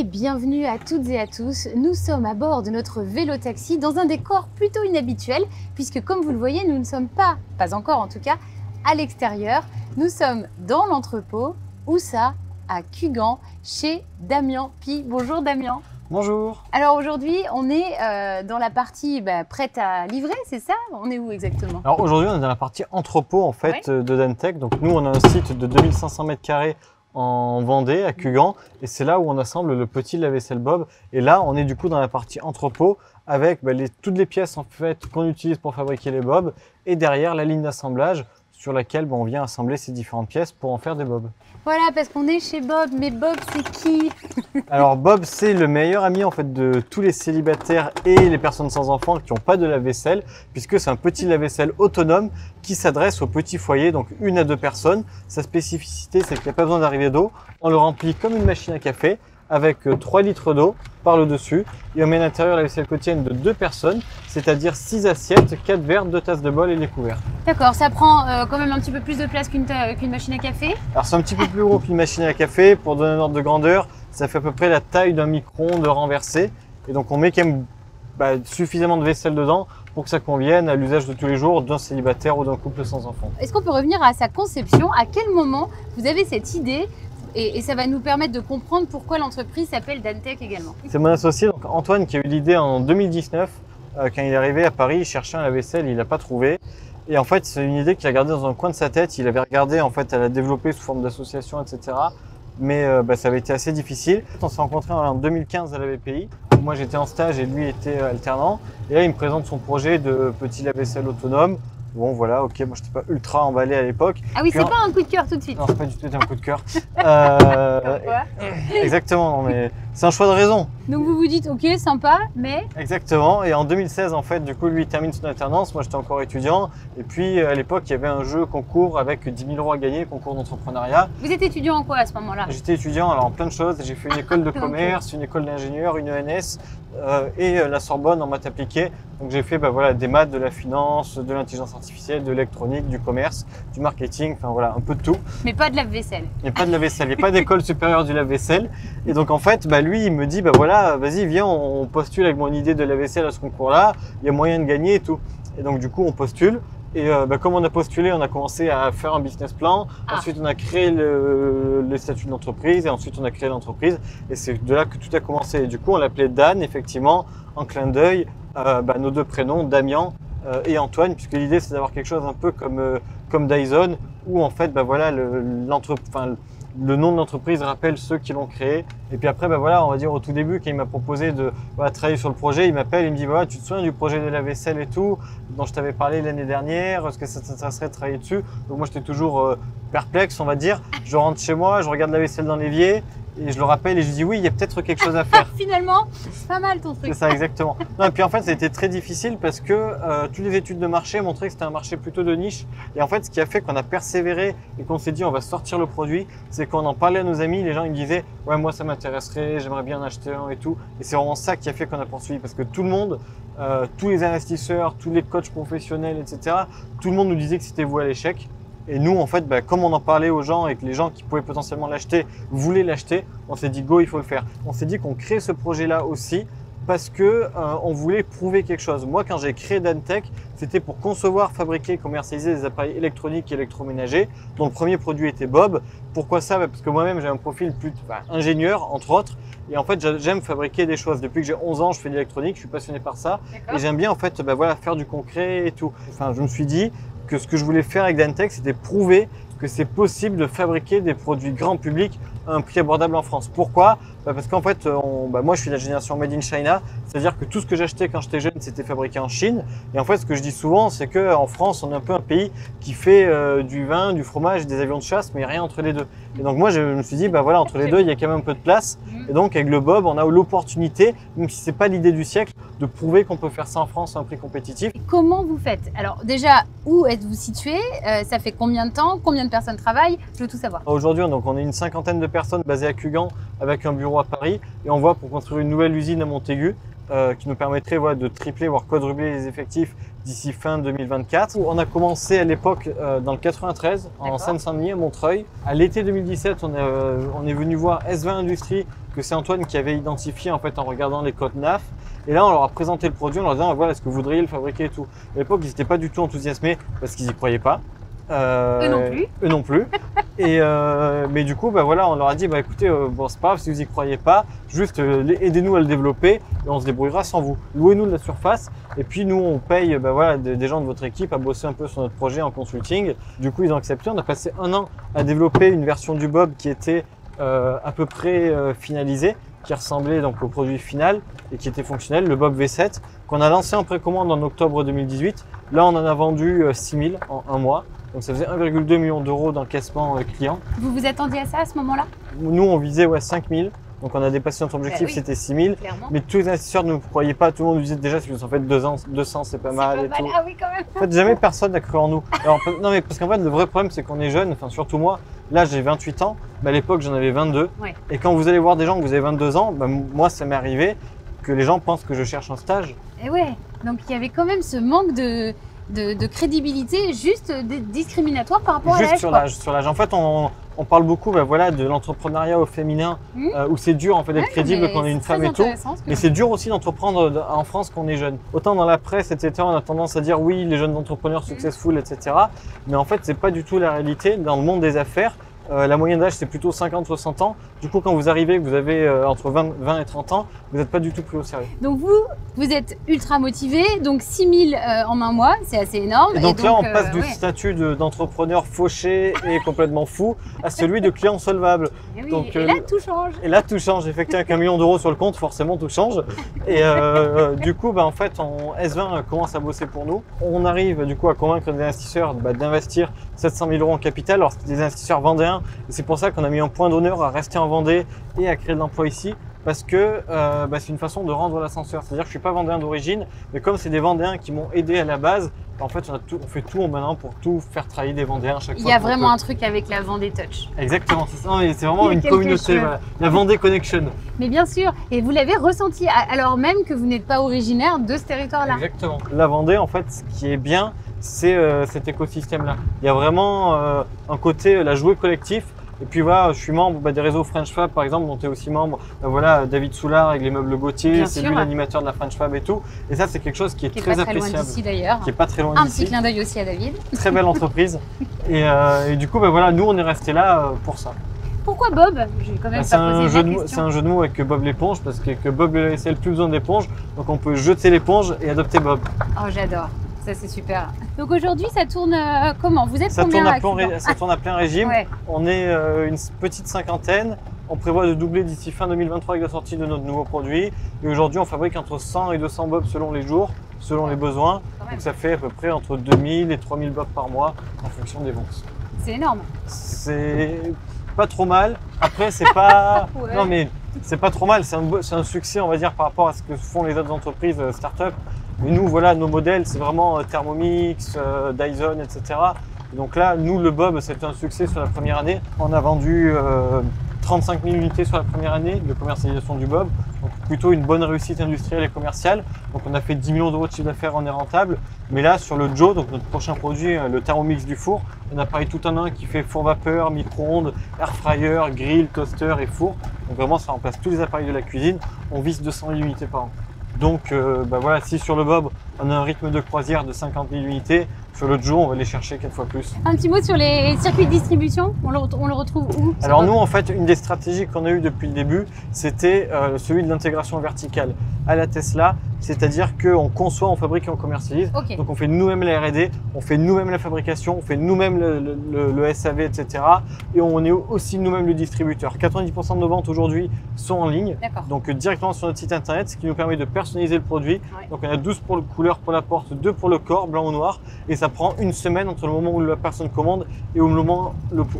et bienvenue à toutes et à tous. Nous sommes à bord de notre vélo-taxi dans un décor plutôt inhabituel puisque comme vous le voyez, nous ne sommes pas encore en tout cas, à l'extérieur. Nous sommes dans l'entrepôt, où ça? À Cugand, chez Damien Pi. Bonjour Damien. Bonjour. Alors aujourd'hui, on est dans la partie prête à livrer, c'est ça? On est où exactement? Alors aujourd'hui, on est dans la partie entrepôt en fait de Dantec. Donc nous, on a un site de 2500 m² en Vendée, à Cugand, et c'est là où on assemble le petit lave-vaisselle Bob. Et là, on est du coup dans la partie entrepôt avec toutes les pièces en fait qu'on utilise pour fabriquer les bobs, et derrière la ligne d'assemblage sur laquelle on vient assembler ces différentes pièces pour en faire des bobs. Voilà, parce qu'on est chez Bob, mais Bob c'est qui? Alors Bob, c'est le meilleur ami en fait de tous les célibataires et les personnes sans enfants qui n'ont pas de lave-vaisselle, puisque c'est un petit lave-vaisselle autonome qui s'adresse aux petits foyers, donc 1 à 2 personnes. Sa spécificité, c'est qu'il n'y a pas besoin d'arriver d'eau. On le remplit comme une machine à café avec 3 litres d'eau par le dessus, et on met à l'intérieur la vaisselle quotidienne de 2 personnes, c'est-à-dire 6 assiettes, 4 verres, 2 tasses de bol et les couverts. D'accord, ça prend quand même un petit peu plus de place qu'une machine à café. Alors c'est un petit peu plus gros qu'une machine à café. Pour donner un ordre de grandeur, ça fait à peu près la taille d'un micro-ondes renversé, et donc on met quand même suffisamment de vaisselle dedans pour que ça convienne à l'usage de tous les jours d'un célibataire ou d'un couple sans enfants. Est-ce qu'on peut revenir à sa conception? À quel moment vous avez cette idée? Et ça va nous permettre de comprendre pourquoi l'entreprise s'appelle Dantec également. C'est mon associé, donc Antoine, qui a eu l'idée en 2019. Quand il est arrivé à Paris, il cherchait un lave-vaisselle, il l'a pas trouvé. Et en fait, c'est une idée qu'il a gardée dans un coin de sa tête. Il avait regardé en fait à la développer sous forme d'association, etc. Mais ça avait été assez difficile. On s'est rencontrés en 2015 à la BPI. Moi, j'étais en stage et lui était alternant. Et là, il me présente son projet de petit lave-vaisselle autonome. Bon voilà, ok, moi je n'étais pas ultra emballé à l'époque. Ah oui, c'est pas un coup de cœur tout de suite. Non, c'est pas du tout un coup de cœur. Exactement, non, mais c'est un choix de raison. Donc vous vous dites, ok, sympa, mais... Exactement, et en 2016, en fait, du coup, lui, il termine son alternance, moi j'étais encore étudiant. Et puis, à l'époque, il y avait un jeu concours avec 10 000 € à gagner, concours d'entrepreneuriat. Vous êtes étudiant en quoi à ce moment-là? J'étais étudiant alors en plein de choses. J'ai fait une école de commerce, une école d'ingénieur, une ENS et la Sorbonne en maths appliquées. Donc j'ai fait des maths, de la finance, de l'intelligence artificielle, de l'électronique, du commerce, du marketing, enfin voilà, un peu de tout. Mais pas de lave-vaisselle. Et pas de lave-vaisselle, il n'y a pas d'école supérieure du lave-vaisselle. Et donc en fait, lui, il me dit, voilà, vas-y, viens, on postule avec mon idée de lave-vaisselle à ce concours-là, il y a moyen de gagner et tout. Et donc du coup, on postule. Et comme on a postulé, on a commencé à faire un business plan. Ensuite, on a créé le statut de l'entreprise et ensuite, on a créé l'entreprise. Et c'est de là que tout a commencé. Et du coup, on l'appelait Dan, effectivement, en clin d'œil, nos 2 prénoms, Damien et Antoine, puisque l'idée, c'est d'avoir quelque chose un peu comme Dyson, où en fait, le nom de l'entreprise rappelle ceux qui l'ont créé. Et puis après, on va dire au tout début, quand il m'a proposé de travailler sur le projet, il m'appelle, il me dit, tu te souviens du projet de la vaisselle et tout, dont je t'avais parlé l'année dernière, est-ce que ça serait de travailler dessus? Donc moi, j'étais toujours perplexe, on va dire. Je rentre chez moi, je regarde la vaisselle dans l'évier, et je le rappelle et je dis oui, il y a peut-être quelque chose à faire. Finalement, c'est pas mal ton truc. C'est ça, exactement. Non, et puis en fait, ça a été très difficile parce que toutes les études de marché montraient que c'était un marché plutôt de niche. Et en fait, ce qui a fait qu'on a persévéré et qu'on s'est dit on va sortir le produit, c'est qu'on en parlait à nos amis. Les gens ils disaient ouais, moi ça m'intéresserait, j'aimerais bien en acheter un et tout. Et c'est vraiment ça qui a fait qu'on a poursuivi parce que tout le monde, tous les investisseurs, tous les coachs professionnels, etc., tout le monde nous disait que c'était voué à l'échec. Et nous, en fait, comme on en parlait aux gens et que les gens qui pouvaient potentiellement l'acheter voulaient l'acheter, on s'est dit go, il faut le faire. On s'est dit qu'on crée ce projet-là aussi parce que on voulait prouver quelque chose. Moi, quand j'ai créé Dantec, c'était pour concevoir, fabriquer et commercialiser des appareils électroniques et électroménagers, dont le premier produit était Bob. Pourquoi ça? Parce que moi-même, j'ai un profil plus ingénieur, entre autres. Et en fait, j'aime fabriquer des choses. Depuis que j'ai 11 ans, je fais de l'électronique, je suis passionné par ça. Et j'aime bien en fait faire du concret et tout. Enfin, je me suis dit que ce que je voulais faire avec Dantec, c'était prouver que c'est possible de fabriquer des produits grand public à un prix abordable en France. Pourquoi? Parce qu'en fait, moi je suis de la génération Made in China, c'est-à-dire que tout ce que j'achetais quand j'étais jeune, c'était fabriqué en Chine. Et en fait, ce que je dis souvent, c'est qu'en France, on est un peu un pays qui fait du vin, du fromage, des avions de chasse, mais rien entre les deux. Et donc moi, je me suis dit, entre les deux, il y a quand même un peu de place. Et donc avec le Bob, on a l'opportunité, même si c'est pas l'idée du siècle, de prouver qu'on peut faire ça en France à un prix compétitif. Et comment vous faites? Alors déjà, où êtes-vous situé? Ça fait combien de temps? Combien de personnes travaillent? Je veux tout savoir. Aujourd'hui, on est une 50aine de personnes basées à Cugand avec un bureau à Paris et on voit pour construire une nouvelle usine à Montaigu qui nous permettrait de tripler voire quadrupler les effectifs d'ici fin 2024. On a commencé à l'époque dans le 93, en Seine-Saint-Denis, à Montreuil. À l'été 2017, on est venu voir S20 Industries, que c'est Antoine qui avait identifié en fait en regardant les codes NAF. Et là, on leur a présenté le produit en leur disant, voilà, est-ce que vous voudriez le fabriquer et tout. À l'époque, ils n'étaient pas du tout enthousiasmés parce qu'ils n'y croyaient pas. Eux non plus. Eux non plus. Et mais du coup, bah voilà, on leur a dit, bah écoutez, bon c'est pas grave si vous y croyez pas, juste aidez-nous à le développer et on se débrouillera sans vous. Louez-nous de la surface et puis nous on paye, bah voilà, des gens de votre équipe à bosser un peu sur notre projet en consulting. Du coup, ils ont accepté. On a passé 1 an à développer une version du Bob qui était à peu près finalisée, qui ressemblait donc au produit final et qui était fonctionnel, le Bob V7, qu'on a lancé en précommande en octobre 2018. Là, on en a vendu 6000 en 1 mois. Donc ça faisait 1,2 million d'euros d'encaissement client. Vous vous attendiez à ça à ce moment-là? Nous, on visait 5000. Donc on a dépassé notre objectif, oui, c'était 6000. Clairement. Mais tous les investisseurs ne nous croyaient pas. Tout le monde nous disait déjà, si vous en faites 200, c'est pas mal. Pas mal. Tout. Ah oui, quand même. En fait, jamais personne n'a cru en nous. Alors, non, mais parce qu'en fait, le vrai problème, c'est qu'on est jeune. Enfin, surtout moi. Là, j'ai 28 ans. Mais à l'époque, j'en avais 22. Ouais. Et quand vous allez voir des gens que vous avez 22 ans, bah, moi, ça m'est arrivé que les gens pensent que je cherche un stage. Et ouais. Donc il y avait quand même ce manque de crédibilité, juste discriminatoire par rapport à l'âge. Juste sur l'âge. En fait, on parle beaucoup bah, voilà, de l'entrepreneuriat au féminin, où c'est dur en fait, d'être crédible quand on est une femme et tout. Mais c'est dur aussi d'entreprendre en France quand on est jeune. Autant dans la presse, etc., on a tendance à dire oui, les jeunes entrepreneurs successful, etc. Mais en fait, c'est pas du tout la réalité. Dans le monde des affaires, la moyenne d'âge, c'est plutôt 50-60 ans. Du coup, quand vous arrivez, vous avez entre 20 et 30 ans, vous n'êtes pas du tout pris au sérieux. Donc vous êtes ultra motivé. Donc 6000 en 1 mois, c'est assez énorme. Et donc là, on passe du statut d'entrepreneur fauché et complètement fou à celui de client solvable. Et, oui, donc, et là, tout change. Et là, tout change. Effectivement, avec 1 million d'euros sur le compte, forcément, tout change. Et du coup, bah, en fait, S20 commence à bosser pour nous. On arrive du coup à convaincre des investisseurs d'investir 700 000 euros en capital. Alors, c'était des investisseurs vendéens. Et c'est pour ça qu'on a mis un point d'honneur à rester en Vendée et à créer de l'emploi ici. Parce que c'est une façon de rendre l'ascenseur. C'est-à-dire que je suis pas vendéen d'origine, mais comme c'est des vendéens qui m'ont aidé à la base, en fait, on fait tout maintenant pour tout faire travailler des vendéens à chaque fois. Il y a vraiment un truc avec la Vendée Touch. Exactement, c'est vraiment une communauté, voilà. La Vendée Connection. Mais bien sûr, et vous l'avez ressenti alors même que vous n'êtes pas originaire de ce territoire-là. Exactement. La Vendée, en fait, ce qui est bien, c'est cet écosystème-là. Il y a vraiment un côté, la jouet collectif. Et puis voilà, je suis membre des réseaux French Fab par exemple, dont tu es aussi membre. Voilà, David Soulard avec les meubles Gauthier, c'est lui l'animateur de la French Fab et tout. Et ça, c'est quelque chose qui est très appréciable. Qui est pas très loin d'ici d'ailleurs. Qui est pas très loin d'ici. Un petit clin d'œil aussi à David. Très belle entreprise. Et du coup, voilà, nous on est resté là pour ça. Pourquoi Bob? J'ai quand même pas posé la question. C'est un jeu de mots avec Bob l'éponge, parce que Bob le LSL plus besoin d'éponge, donc on peut jeter l'éponge et adopter Bob. Oh, j'adore. Ça, c'est super. Donc aujourd'hui, ça tourne comment? Vous êtes combien? Ça tourne à plein régime. Ouais. On est une petite cinquantaine. On prévoit de doubler d'ici fin 2023 avec la sortie de notre nouveau produit. Et aujourd'hui, on fabrique entre 100 et 200 bobs selon les jours, selon les besoins. Donc ça fait à peu près entre 2000 et 3000 bobs par mois en fonction des ventes. C'est énorme. C'est pas trop mal. Après, c'est pas... Ouais. Non mais c'est pas trop mal. C'est un succès, on va dire, par rapport à ce que font les autres entreprises start-up. Mais nous, voilà, nos modèles, c'est vraiment Thermomix, Dyson, etc. Et donc là, nous, le Bob, c'était un succès sur la première année. On a vendu 35 000 unités sur la première année de commercialisation du Bob. Donc plutôt une bonne réussite industrielle et commerciale. Donc on a fait 10 millions d'euros de chiffre d'affaires, on est rentable. Mais là, sur le Joe, donc notre prochain produit, le Thermomix du four, on a pareil tout en un qui fait four vapeur, micro-ondes, air fryer, grill, toaster et four. Donc vraiment, ça remplace tous les appareils de la cuisine. On vise 200 000 unités par an. Donc voilà, si sur le Bob, on a un rythme de croisière de 50 000 unités, sur le Joe, on va les chercher 4 fois plus. Un petit mot sur les circuits de distribution, on le retrouve où? Alors nous, en fait, une des stratégies qu'on a eues depuis le début, c'était celui de l'intégration verticale à la Tesla, c'est-à-dire qu'on conçoit, on fabrique et on commercialise. Okay. Donc on fait nous-mêmes la R&D, on fait nous-mêmes la fabrication, on fait nous-mêmes le SAV, etc. Et on est aussi nous-mêmes le distributeur. 90% de nos ventes aujourd'hui sont en ligne, donc directement sur notre site internet, ce qui nous permet de personnaliser le produit. Ouais. Donc on a 12 couleurs pour la porte, 2 pour le corps, blanc ou noir, et ça prend une semaine entre le moment où la personne commande et au moment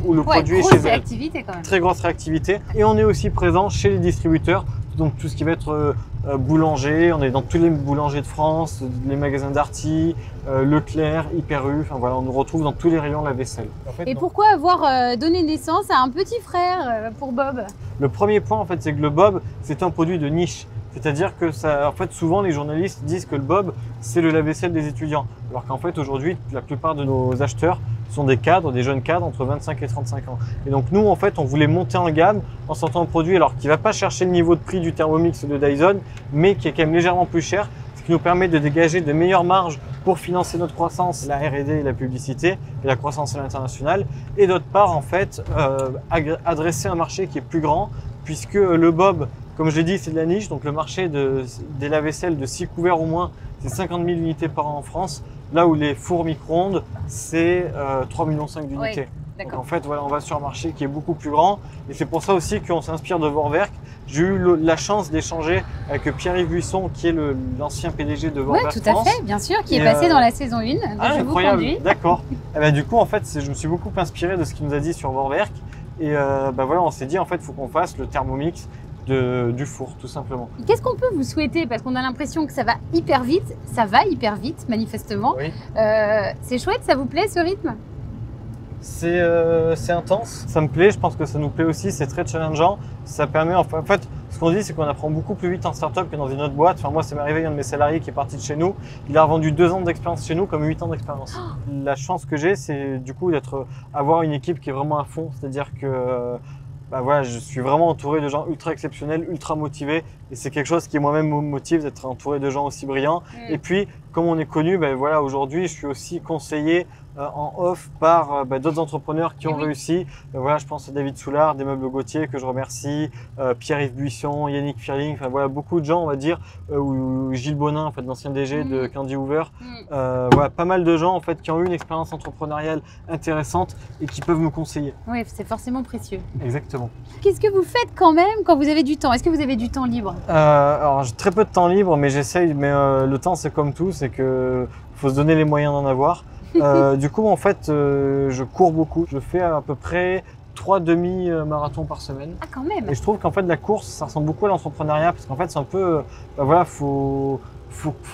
où le produit est chez elle. Réactivité quand même. Très grosse réactivité. Et on est aussi présent chez les distributeurs, donc tout ce qui va être boulanger, on est dans tous les boulangers de France, les magasins Darty, Leclerc, Hyper U, enfin voilà, on nous retrouve dans tous les rayons de la vaisselle. En fait, et pourquoi avoir donné naissance à un petit frère pour Bob? Le premier point, en fait, c'est que le Bob, c'est un produit de niche. C'est-à-dire que ça, en fait, souvent les journalistes disent que le bob, c'est le lave-vaisselle des étudiants. Alors qu'en fait, aujourd'hui, la plupart de nos acheteurs sont des cadres, des jeunes cadres entre 25 et 35 ans. Et donc nous, en fait, on voulait monter en gamme en sortant un produit alors qui ne va pas chercher le niveau de prix du Thermomix de Dyson, mais qui est quand même légèrement plus cher, ce qui nous permet de dégager de meilleures marges pour financer notre croissance, la R&D et la publicité, et la croissance à l'international. Et d'autre part, en fait, adresser un marché qui est plus grand, puisque le bob, comme je l'ai dit, c'est de la niche, donc le marché des lave-vaisselle de 6 couverts au moins, c'est 50 000 unités par an en France, là où les fours micro-ondes, c'est 3,5 millions d'unités. Oui, donc en fait, voilà, on va sur un marché qui est beaucoup plus grand, et c'est pour ça aussi qu'on s'inspire de Vorwerk. J'ai eu la chance d'échanger avec Pierre-Yves Buisson, qui est l'ancien PDG de Vorwerk Oui, tout à fait, bien sûr, qui est passé dans la saison 1 de Je vous conduis. D'accord. Du coup, en fait, je me suis beaucoup inspiré de ce qu'il nous a dit sur Vorwerk, et voilà, on s'est dit, en fait, il faut qu'on fasse le Thermomix du four, tout simplement. Qu'est-ce qu'on peut vous souhaiter? Parce qu'on a l'impression que ça va hyper vite. Ça va hyper vite, manifestement. Oui. C'est chouette, ça vous plaît ce rythme? C'est intense. Ça me plaît, je pense que ça nous plaît aussi, c'est très challengeant. Ça permet, en fait, ce qu'on dit, c'est qu'on apprend beaucoup plus vite en start-up que dans une autre boîte. Enfin, moi, ça m'est arrivé, un de mes salariés qui est parti de chez nous. Il a revendu 2 ans d'expérience chez nous comme 8 ans d'expérience. La chance que j'ai, c'est du coup avoir une équipe qui est vraiment à fond. C'est-à-dire que voilà, je suis vraiment entouré de gens ultra exceptionnels, ultra motivés, et c'est quelque chose qui moi-même me motive d'être entouré de gens aussi brillants. Et puis, comme on est connu, voilà, aujourd'hui, je suis aussi conseillé en off par d'autres entrepreneurs qui ont réussi. Voilà, je pense à David Soulard, des Meubles Gauthier, que je remercie, Pierre-Yves Buisson, Yannick Firling, enfin voilà, beaucoup de gens, on va dire, ou Gilles Bonin, en fait, l'ancien DG de Candy Hoover. Voilà, pas mal de gens en fait qui ont eu une expérience entrepreneuriale intéressante et qui peuvent me conseiller. Oui, c'est forcément précieux. Exactement. Qu'est-ce que vous faites quand même quand vous avez du temps? Est-ce que vous avez du temps libre? Alors j'ai très peu de temps libre, mais j'essaye. Mais le temps, c'est comme tout, c'est que faut se donner les moyens d'en avoir. Du coup, en fait, je cours beaucoup. Je fais à peu près 3 demi-marathons par semaine. Ah, quand même. Et je trouve qu'en fait, la course, ça ressemble beaucoup à l'entrepreneuriat, parce qu'en fait, c'est un peu, voilà, faut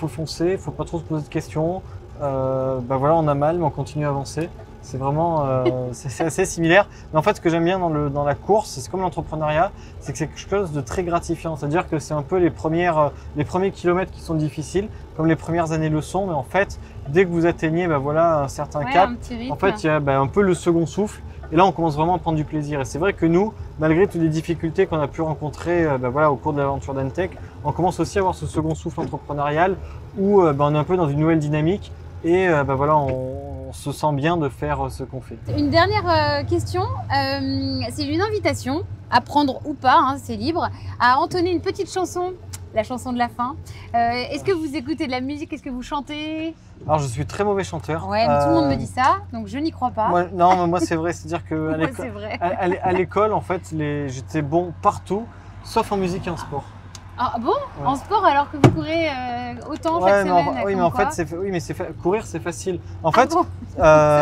foncer, faut pas trop se poser de questions. Voilà, on a mal, mais on continue à avancer. C'est vraiment, c'est assez similaire. Mais en fait, ce que j'aime bien dans la course, c'est comme l'entrepreneuriat, c'est que c'est quelque chose de très gratifiant. C'est-à-dire que c'est un peu les premiers kilomètres qui sont difficiles, comme les premières années le sont. Mais en fait, dès que vous atteignez, voilà, un certain cap, en fait, il y a un peu le second souffle. Et là, on commence vraiment à prendre du plaisir. Et c'est vrai que nous, malgré toutes les difficultés qu'on a pu rencontrer voilà, au cours de l'aventure d'Antech, on commence aussi à avoir ce second souffle entrepreneurial où on est un peu dans une nouvelle dynamique. Et voilà, on se sent bien de faire ce qu'on fait. Une dernière question, c'est une invitation, à prendre ou pas, hein, c'est libre, à entonner une petite chanson, la chanson de la fin. Est-ce que vous écoutez de la musique? Est-ce que vous chantez? Alors, je suis très mauvais chanteur. Ouais, mais tout le monde me dit ça, donc je n'y crois pas. Non, mais moi c'est vrai, c'est-à-dire que à l'école, en fait, j'étais bon partout, sauf en musique et en sport. Ah bon? Ouais. En sport alors que vous courez autant chaque semaine? Oui, mais en fait, courir c'est facile. En fait,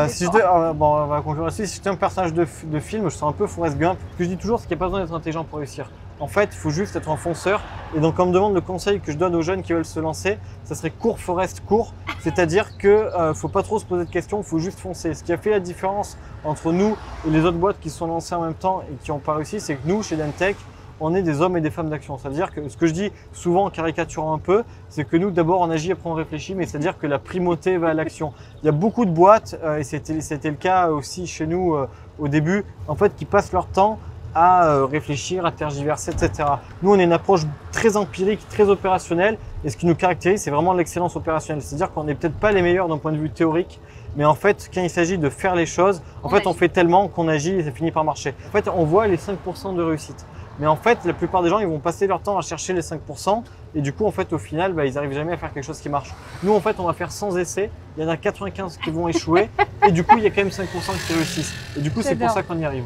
si on va conclure là-dessus. Si j'étais un personnage de film, je serais un peu Forrest Gump. Ce que je dis toujours, c'est qu'il n'y a pas besoin d'être intelligent pour réussir. En fait, il faut juste être un fonceur. Et donc, quand on me demande le conseil que je donne aux jeunes qui veulent se lancer, ça serait cours, Forrest, cours. C'est-à-dire que faut pas trop se poser de questions, il faut juste foncer. Ce qui a fait la différence entre nous et les autres boîtes qui se sont lancées en même temps et qui n'ont pas réussi, c'est que nous, chez Dantech, on est des hommes et des femmes d'action. C'est-à-dire que ce que je dis souvent en caricaturant un peu, c'est que nous, d'abord, on agit, après on réfléchit, mais c'est-à-dire que la primauté va à l'action. Il y a beaucoup de boîtes, et c'était le cas aussi chez nous au début, en fait, qui passent leur temps à réfléchir, à tergiverser, etc. Nous, on a une approche très empirique, très opérationnelle, et ce qui nous caractérise, c'est vraiment l'excellence opérationnelle. C'est-à-dire qu'on n'est peut-être pas les meilleurs d'un point de vue théorique, mais en fait, quand il s'agit de faire les choses, on fait tellement qu'on agit et ça finit par marcher. En fait, on voit les 5% de réussite. Mais en fait, la plupart des gens, ils vont passer leur temps à chercher les 5% et du coup, en fait, au final, ils n'arrivent jamais à faire quelque chose qui marche. Nous, en fait, on va faire 100 essais, il y en a 95 qui vont échouer et du coup, il y a quand même 5% qui réussissent. Et du coup, c'est pour ça qu'on y arrive.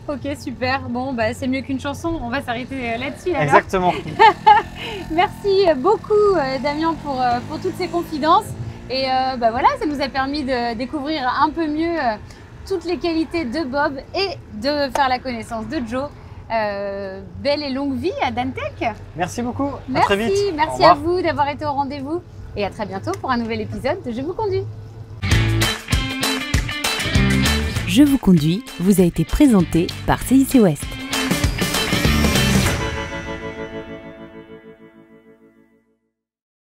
Ok, super. Bon, c'est mieux qu'une chanson. On va s'arrêter là-dessus. Exactement. Merci beaucoup, Damien, pour toutes ces confidences. Et voilà, ça nous a permis de découvrir un peu mieux toutes les qualités de Bob et de faire la connaissance de Joe. Belle et longue vie à Dantech. Merci beaucoup. Merci, à très vite. Merci à vous d'avoir été au rendez-vous et à très bientôt pour un nouvel épisode de Je vous conduis. Je vous conduis vous a été présenté par CIC West.